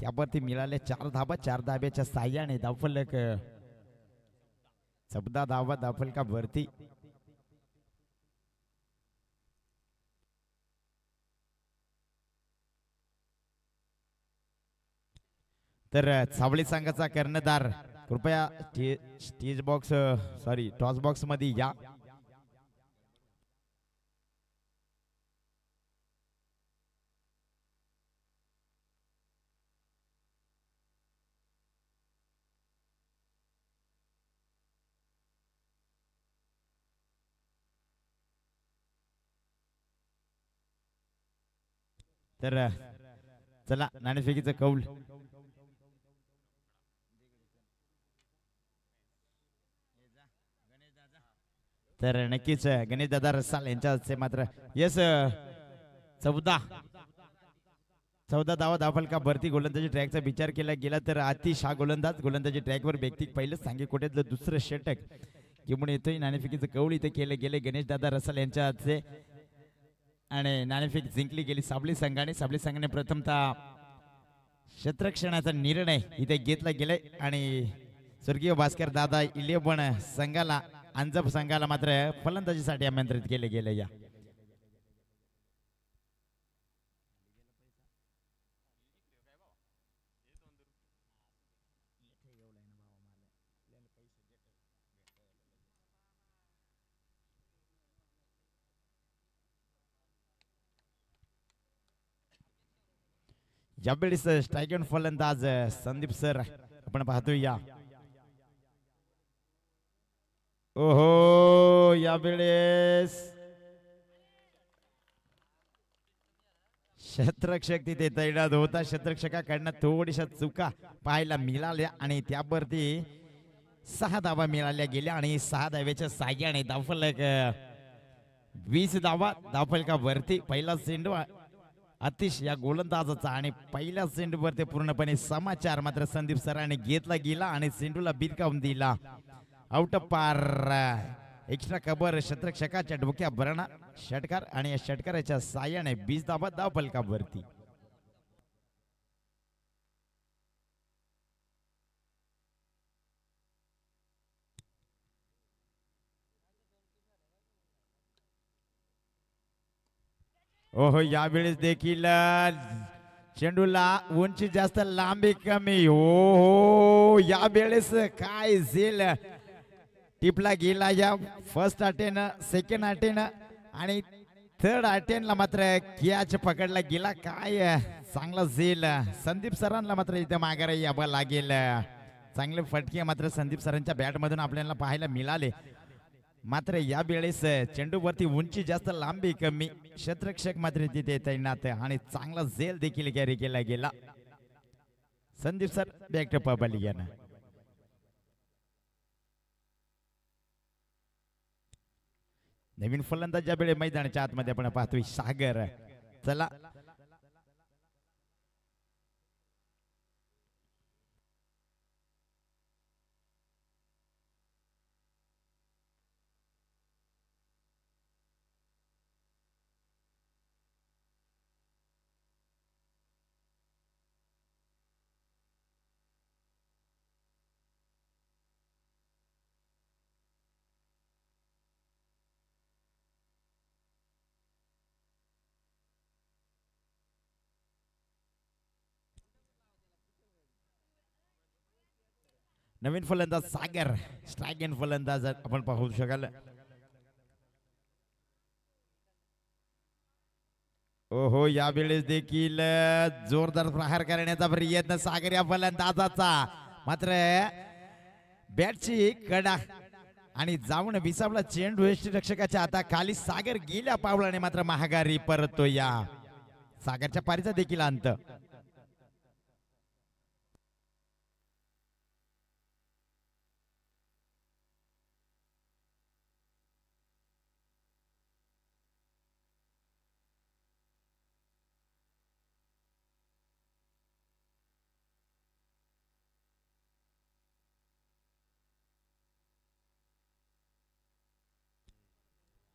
त्यावरती मिळाले 4 धाबा 4 धाब्याच्या साह्याने धावफलक 14 धावा धावफलकावरती तर सावळी संघाचा कर्णधार कृपया stage box sorry toss box मध्ये या तर चला नाणेफेकीचं कौल तर नक्कीच गणेश दादा रसाल यांच्या हस्ते मात्र यस 14 धावा धावफलका भरती गोलंदाजी ट्रॅकचा विचार केला गेला तर आतिश हा गोलंदाजी ट्रॅकवर व्यक्तिक पहिलं सांगे कोट्यातलं दुसरं षटक घेऊन येतोय नाणेफेकीचं कौल इथे केलं गेले गणेश दादा रसाल यांच्या हस्ते आणि नाणेफेक जिंकली गेली साबली संघाने प्रथमतः क्षेत्ररक्षणाचा निर्णय इथे घेतला गेलाय आणि स्वर्गीय भास्कर दादा 11 संघाला अंजप संघाला मात्र फलंदाजीसाठी आमंत्रित केले गेले या यावेळेस स्ट्राईक ऑन फलंदाज संदीप सर आपण पाहतोय या ओहो यावेळेस क्षेत्ररक्षक तिथे तैनात होता क्षेत्ररक्षकाकडनं थोडीशा चुका पाहायला मिळाल्या आणि त्यावरती 6 धावा मिळाल्या गेल्या आणि 6 धाव्याच्या साह्याने धावफलक 20 धावा धावफलकावरती पहिला चेंडू आतिश या गोलंदाजाचा आणि पहिल्या चेंडूवरती पूर्णपणे समाचार मात्र संदीप सरांनी घेतला गेला आणि चेंडूला बिरकावून दिला आउट पार एक्स्ट्रा कबर क्षेत्ररक्षकाच्या डोक्या भरणा षटकार आणि या षटकाराच्या साह्याने 20 धावा धावफलकावरती ओहो यावेळेस देखील चेंडूला उंची जास्त लांबी कमी हो यावेळेस काय झेल टिपला गेला या फर्स्ट अटेन सेकंड अटेन आणि थर्ड अटेनला मात्र कॅच पकडला गेला काय चांगला झेल संदीप सरांना मात्र इथे माघार यावं लागेल चांगले फटके मात्र संदीप सरांच्या बॅट मधून आपल्याला पाहायला मिळाले मात्र या वेळेस चेंडूवरती उंची जास्त लांबी कमी क्षेत्ररक्षक मात्र तिथे तैनात आणि चांगला झेल देखील कॅरी केला गेला संदीप सर बॅक टू पबलियन नवीन फलंदाज ज्या वेळे मैदानाच्या आतमध्ये आपण पाहतोय सागर चला नवीन फलंदाज सागर स्ट्राईक एंड फलंदाज आपण पाहू शकाल. ओहो यावेळेस देखील जोरदार प्रहार करण्याचा प्रयत्न सागर या फलंदाजाचा, मात्र बॅटची कडा आणि जाऊन विसावला चेंडू यष्टीरक्षकाच्या हाताखाली. सागर गेल्या पावलाने मात्र महागारी परतो. या सागरच्या पारीचा देखील अंत.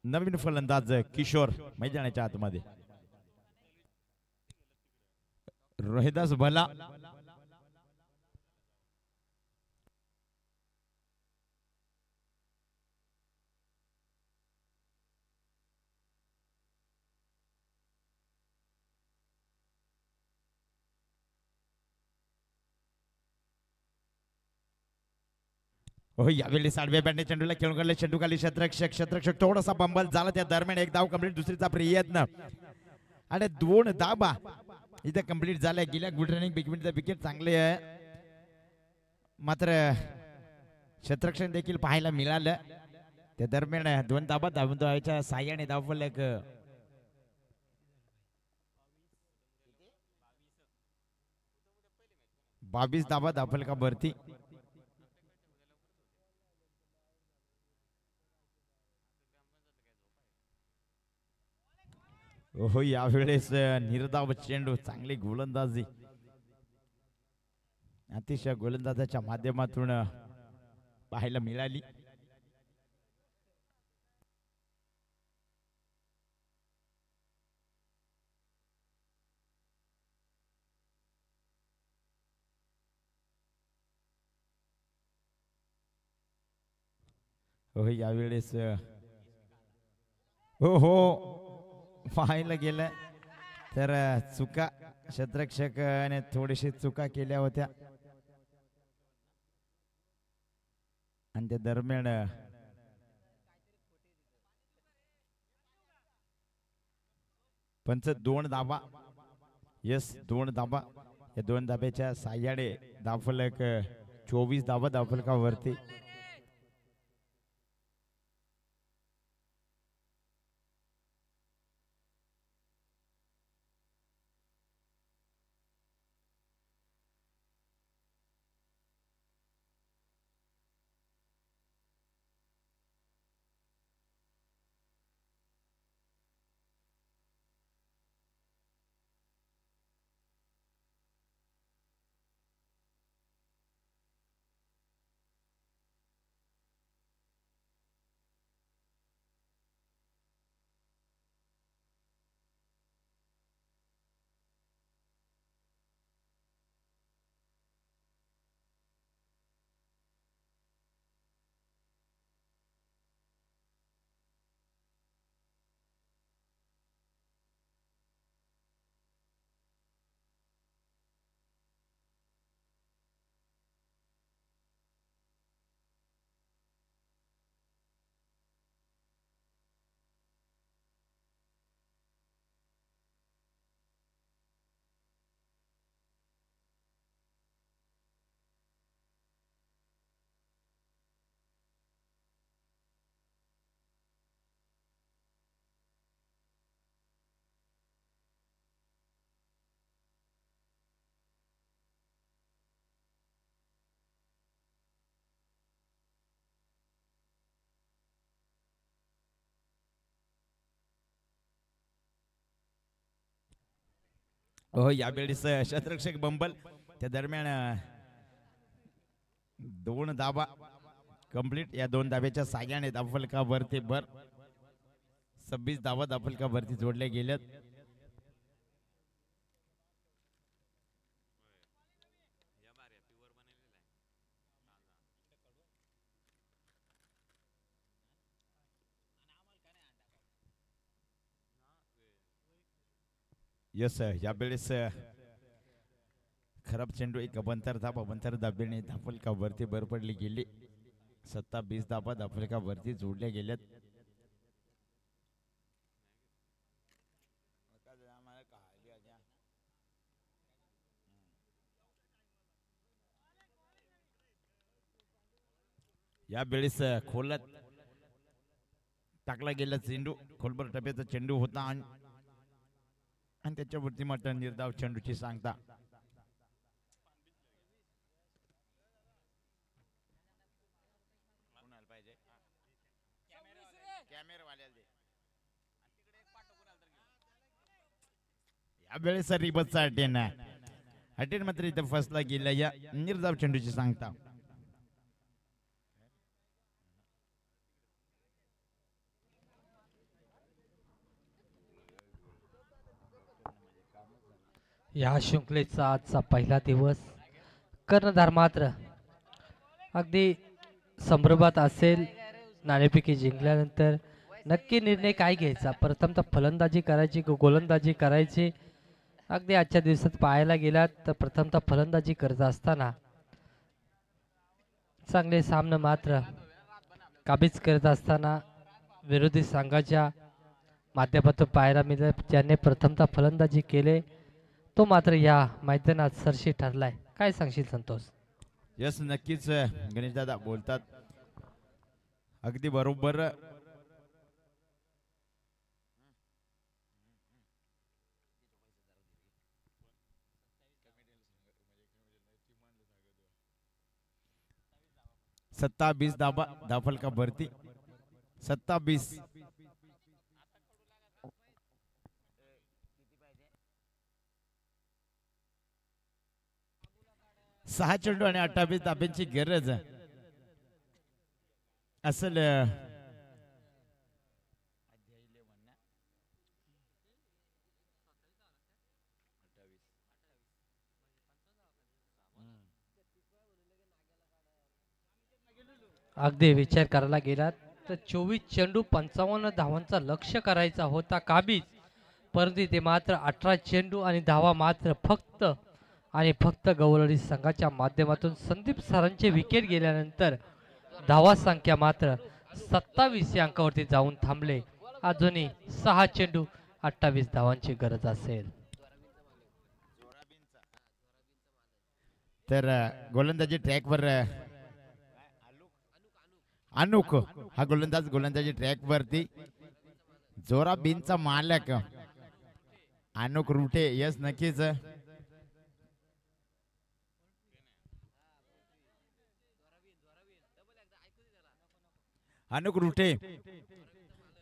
नवीन फलंदाज किशोर मैदानाच्या आतमध्ये. रोहिदास भला हो यावेळी साडव्या बॅटने चेंडूला खेळून काढले. चेंडू खाली क्षेत्ररक्षक थोडासा बंबल झाला. त्या दरम्यान एक धाव कंप्लीट. दुसरीचा प्रयत्न आणि 2 धाबा इथे कंप्लीट झाल्या. गेल्या गुड रनिंग विकेट चांगले आहे, मात्र क्षेत्ररक्षण देखील पाहायला मिळालं. त्या दरम्यान 2 धाबा धावच्या साह्याने धावफलक 22 धाबा धावफलकावरती. हो यावेळेस निर्धाव चेंडू, चांगली गोलंदाजी, अतिशय गोलंदाजाच्या माध्यमातून पाहायला मिळाली. हो यावेळेस हो हो पाहायला गेलं तर चुका क्षेत्ररक्षकाने थोडीशी चुका केल्या होत्या आणि त्या दरम्यान पंच 2 धाबा. यस 2 धाबा. या 2 धाब्याच्या साह्याने धावफलक 24 धाबा धावफलकावरती. हो यावेळेस क्षेत्ररक्षक बंबल. त्या दरम्यान 2 धाबा कंप्लीट. या 2 धाब्याच्या साह्याने धावफलकावरती 26 धावा धावफलकावरती जोडल्या गेल्यात. यस यावेळेस खराब चेंडू एक अबंतर धाब्याने धाफलका वरती भर पडली गेली 27 धाबा धाफलका वरती जोडल्या गेल्यात. या वेळेस खोलात टाकला गेला चेंडू खोलबर टप्प्याचा चेंडू होता आणि त्याच्यावरती मात्र निर्धाव चेंडूची सांगता. या वेळेस रिबसचा अटेन मात्र इथं फसला गेला या निर्धाव चेंडूची सांगता. या शृंखलेचा आजचा पहिला दिवस कर्णधार मात्र अगदी संभ्रमात असेल. नाणेफेकी जिंकल्यानंतर नक्की निर्णय काय घ्यायचा, प्रथमतः फलंदाजी करायची गोलंदाजी करायची. अगदी आजच्या दिवसात पाहायला गेलात तर प्रथमतः फलंदाजी करत असताना चांगले सामने मात्र काबीज करत असताना विरोधी संघाच्या माध्यमातून पाहायला मिळाले. ज्याने प्रथमतः फलंदाजी केले तो मात्र या मैदानात सरशी ठरलाय. काय सांगशील संतोष? यस नक्कीच गणेश दादा बोलतात अगदी बरोबर. सत्ता 20 धाबा धाफलका भरती 27. सहा चेंडू आणि 28 धाब्यांची गरज असेल. अगदी विचार करायला गेलात तर 24 चेंडू 55 धावांचा लक्ष्य करायचा होता काबीज, परंतु ते मात्र 18 चेंडू आणि धावा मात्र फक्त आणि फक्त गवळणी संघाच्या माध्यमातून संदीप सरांचे विकेट गेल्यानंतर धावा संख्या मात्र 27 या अंकावरती जाऊन थांबले. अजूनही 6 चेंडू 28 धावांची गरज असेल. तर गोलंदाजी ट्रॅकवर अनुक हा गोलंदाजी ट्रॅक वरती जोरा बिनचा मालक अनुक रुटे. यस नक्कीच अनुक रुटे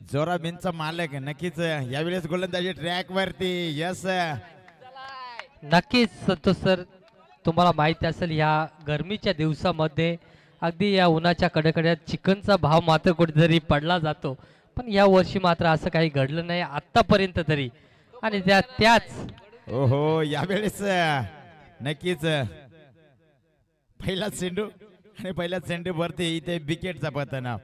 जोरा बिनचा मालक नक्कीच यावेळेस गोलंदाजी ट्रॅक वरती. यस नक्कीच संतोष सर, तुम्हाला माहिती असेल या गरमीच्या दिवसामध्ये अगदी या उन्हाच्या कडेकड्यात चिकनचा भाव मात्र कुठेतरी पडला जातो, पण या वर्षी मात्र असं काही घडलं नाही आतापर्यंत तरी. आणि त्याच ओहो यावेळेस नक्कीच पहिला चेंडू आणि पहिल्या चेंडू वरती इथे विकेटचा पतन.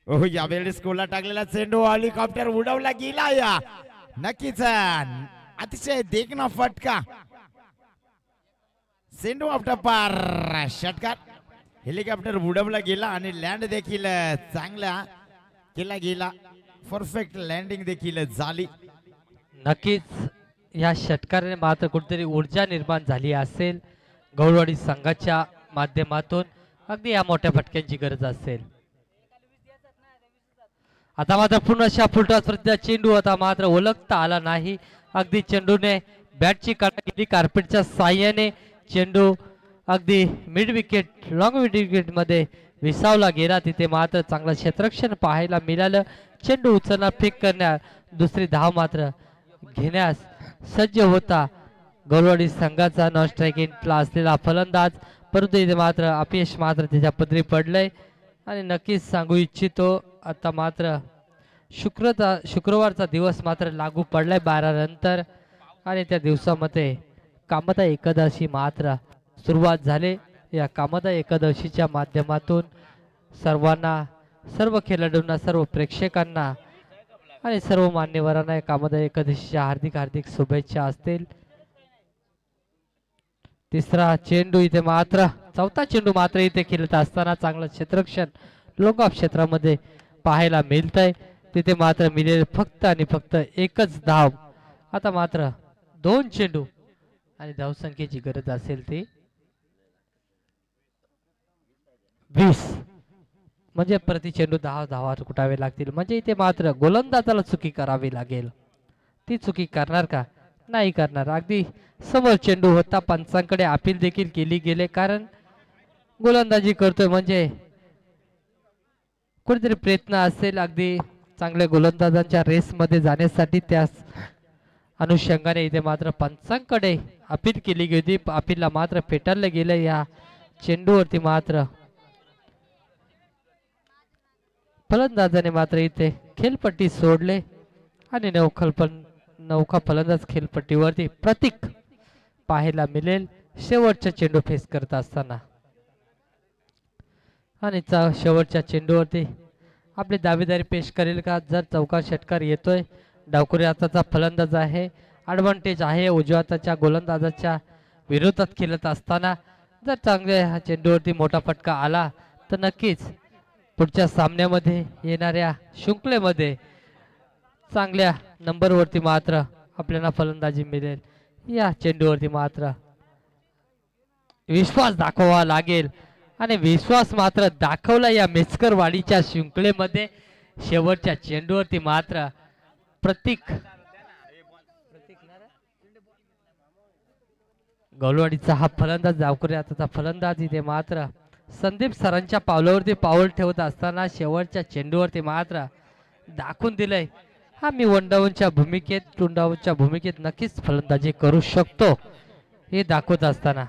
ओह यावेळेस कोला टाकलेला चेंडू हेलिकॉप्टर उडवला गेला. या नक्कीच अतिशय देखना फटका चेंडू आपटा पार षटकार. हेलिकॉप्टर उडवला गेला आणि लँड देखील चांगला केला गेला. परफेक्ट लँडिंग देखील झाली. नक्कीच या षटकाराने मात्र कुठेतरी ऊर्जा निर्माण झाली असेल गौरवाडी संघाच्या माध्यमातून अगदी या मोठ्या फटक्यांची गरज असेल. आता मात्र पुन्हा फुलटॉस प्रति चेंडू आता मात्र ओळखता आला नाही. अगदी चेंडूने बॅटची काढा केली कार्पेटच्या साह्याने चेंडू अगदी मिड विकेट लॉंग विकेट मध्ये विसावला गेला. तिथे मात्र चांगलं क्षेत्ररक्षण पाहायला मिळालं. चेंडू उचलणार फेक करण्यास दुसरी धाव मात्र घेण्यास सज्ज होता गौरवाडी संघाचा नॉन स्ट्रायकिंगला असलेला फलंदाज, परंतु इथे मात्र अपयश मात्र त्याच्या पदरी पडलंय. आणि नक्कीच सांगू इच्छितो आता मात्र शुक्रवारचा दिवस मात्र लागू पडलाय 12 नंतर आणि त्या दिवसामध्ये कामदा एकादशी मात्र सुरुवात झाली. या कामदा एकादशीच्या माध्यमातून सर्वांना, सर्व खेळाडूंना, सर्व प्रेक्षकांना आणि सर्व मान्यवरांना कामदा एकादशीच्या हार्दिक हार्दिक शुभेच्छा असतील. तिसरा चेंडू इथे मात्र चौथा चेंडू मात्र इथे खेळत असताना चांगलं क्षेत्ररक्षण लोकऑफ क्षेत्रामध्ये पाहायला मिळतंय. तिथे मात्र मिळेल फक्त आणि फक्त एकच धाव. आता मात्र 2 चेंडू आणि धावसंख्येची गरज असेल ती 20, म्हणजे प्रति चेंडू 10 धावा कुटावे लागतील. म्हणजे इथे मात्र गोलंदाजाला चुकी करावी लागेल. ती चुकी करणार का? नाही करणार. अगदी समोर चेंडू होता, पंचांकडे अपील देखील केली गेले, कारण गोलंदाजी करतोय म्हणजे कुठेतरी प्रयत्न असेल अगदी चांगल्या गोलंदाजांच्या रेसमध्ये जाण्यासाठी. त्याच अनुषंगाने इथे मात्र पंचांकडे अपील केली गेली. अपीलला मात्र फेटाळले गेले. या चेंडूवरती मात्र फलंदाजाने मात्र इथे खेळपट्टी सोडले आणि नौका फलंदाज खेळपट्टीवरती प्रतीक पाहायला मिळेल शेवटचा चेंडू फेस करत असताना. आणि शेवटच्या चेंडूवरती आपली दावेदारी पेश करेल का? जर चौकार षटकार येतोय, डावखुरी हाताचा फलंदाज आहे, ॲडव्हान्टेज आहे उजव्या हाताच्या गोलंदाजाच्या विरोधात खेळत असताना. जर चांगल्या ह्या चेंडूवरती मोठा फटका आला तर नक्कीच पुढच्या सामन्यामध्ये येणाऱ्या शृंखलेमध्ये चांगल्या नंबरवरती मात्र आपल्याला फलंदाजी मिळेल. या चेंडूवरती मात्र विश्वास दाखवावा लागेल आणि विश्वास मात्र दाखवला या मेचकरवाडीच्या शृंखलेमध्ये. शेवटच्या चेंडूवरती मात्र प्रतीक गौलवाडीचा हा फलंदाज डावखुरी हाताचा फलंदाज इथे मात्र संदीप सरांच्या पावलावरती पाऊल ठेवत असताना शेवटच्या चेंडूवरती मात्र दाखवून दिलंय हा मी वनडाऊनच्या भूमिकेत, टूनडाऊनच्या भूमिकेत नक्कीच फलंदाजी करू शकतो हे दाखवत असताना